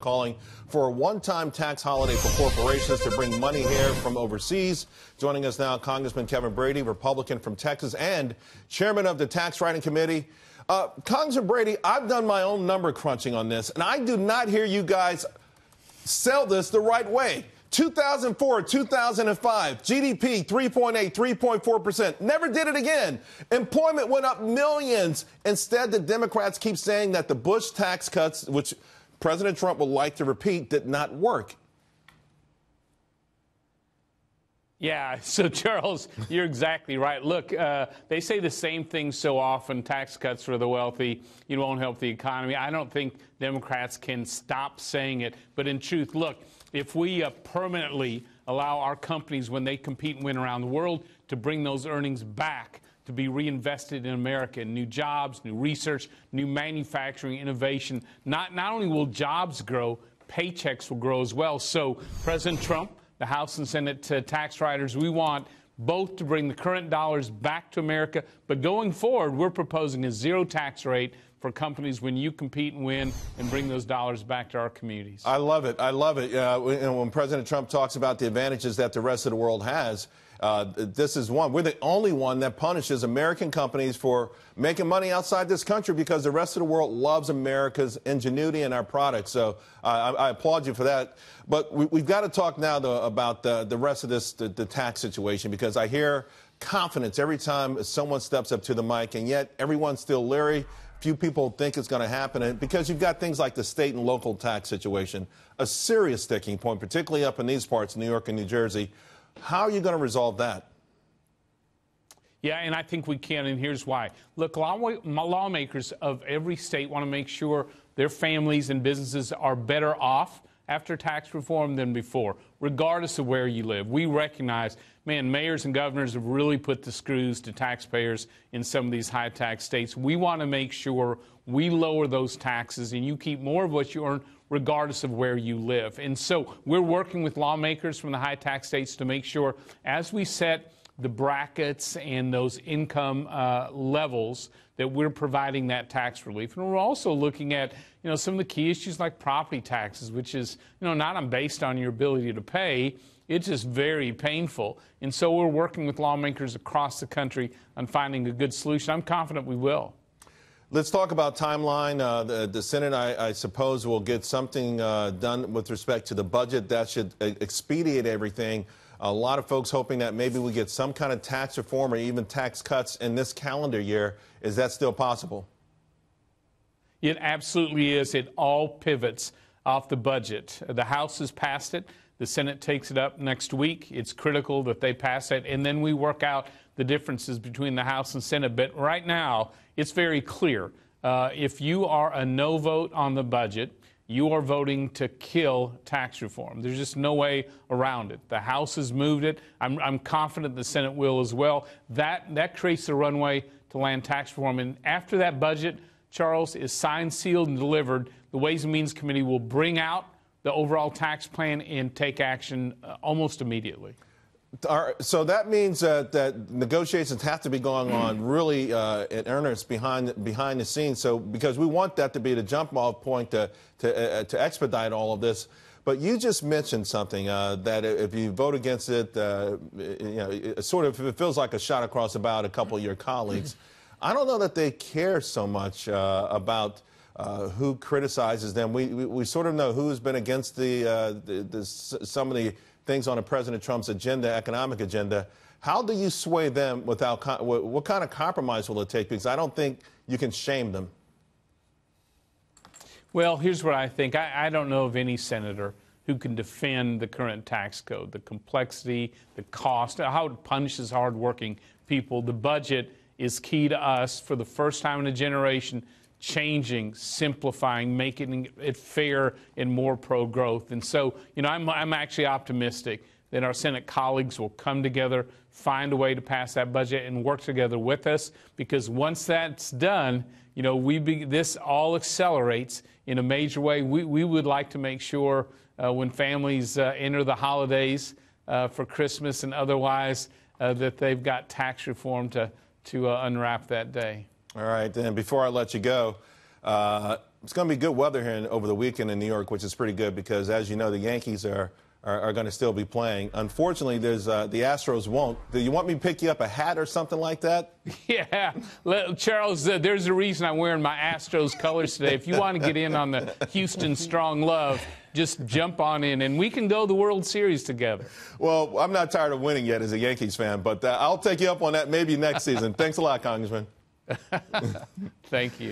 calling for a one-time tax holiday for corporations to bring money here from overseas. Joining us now, Congressman Kevin Brady, Republican from Texas and chairman of the Tax Writing Committee. Congressman Brady, I've done my own number crunching on this, and I do not hear you guys sell this the right way. 2004, 2005, GDP 3.8, 3.4%. Never did it again. Employment went up millions. Instead, the Democrats keep saying that the Bush tax cuts, which President Trump would like to repeat, did not work. Yeah, so Charles, you're exactly right. Look, they say the same thing so often, tax cuts for the wealthy, you won't help the economy. I don't think Democrats can stop saying it. But in truth, look, if we permanently allow our companies, when they compete and win around the world, to bring those earnings back, to be reinvested in America, in new jobs, new research, new manufacturing, innovation, not only will jobs grow, paychecks will grow as well. So President Trump, the House and Senate tax writers, we want both to bring the current dollars back to America. But going forward, we're proposing a zero tax rate for companies when you compete and win and bring those dollars back to our communities. I love it. I love it. When President Trump talks about the advantages that the rest of the world has, this is one. We're the only one that punishes American companies for making money outside this country because the rest of the world loves America's ingenuity and our products. So I applaud you for that. But we've got to talk now, though, about the rest of this, the tax situation, because I hear confidence every time someone steps up to the mic, and yet everyone's still leery. Few people think it's going to happen, and because you've got things like the state and local tax situation, a serious sticking point, particularly up in these parts, New York and New Jersey. How are you going to resolve that? Yeah, and I think we can, and here's why. Look, lawmakers of every state want to make sure their families and businesses are better off after tax reform than before, regardless of where you live. We recognize, man, mayors and governors have really put the screws to taxpayers in some of these high-tax states. We want to make sure we lower those taxes and you keep more of what you earn regardless of where you live. And so we're working with lawmakers from the high-tax states to make sure as we set the brackets and those income levels that we're providing that tax relief. And we're also looking at, some of the key issues like property taxes, which is, not based on your ability to pay. It's just very painful. And so we're working with lawmakers across the country on finding a good solution. I'm confident we will. Let's talk about timeline. The Senate, I suppose, will get something done with respect to the budget that should expedite everything. A lot of folks hoping that maybe we get some kind of tax reform or even tax cuts in this calendar year. Is that still possible? It absolutely is. It all pivots off the budget. The House has passed it. The Senate takes it up next week. It's critical that they pass it, and then we work out the differences between the House and Senate. But right now, it's very clear. If you are a no vote on the budget, you are voting to kill tax reform. There's just no way around it. The House has moved it. I'm confident the Senate will as well. That creates the runway to land tax reform. And after that budget, Charles, is signed, sealed, and delivered, the Ways and Means Committee will bring out the overall tax plan and take action almost immediately. So that means that negotiations have to be going on really in earnest behind the scenes. So because we want that to be the jump-off point to expedite all of this. But you just mentioned something that if you vote against it, it feels like a shot across the bow at a couple of your colleagues. I don't know that they care so much about who criticizes them. We sort of know who's been against some of the things on President Trump's agenda, economic agenda. How do you sway them without what kind of compromise will it take? Because I don't think you can shame them. Well, here's what I think. I don't know of any senator who can defend the current tax code, the complexity, the cost, how it punishes hardworking people. The budget is key to us for the first time in a generation, changing, simplifying, making it fair and more pro-growth. And so, I'm actually optimistic that our Senate colleagues will come together, find a way to pass that budget and work together with us, because once that's done, this all accelerates in a major way. We would like to make sure when families enter the holidays for Christmas and otherwise that they've got tax reform to unwrap that day. All right, then before I let you go, it's going to be good weather here over the weekend in New York, which is pretty good because, as you know, the Yankees are going to still be playing. Unfortunately, the Astros won't. Do you want me to pick you up a hat or something like that? Yeah. Charles, there's a reason I'm wearing my Astros colors today. If you want to get in on the Houston Strong Love, just jump on in, and we can go the World Series together. Well, I'm not tired of winning yet as a Yankees fan, but I'll take you up on that maybe next season. Thanks a lot, Congressman. Thank you.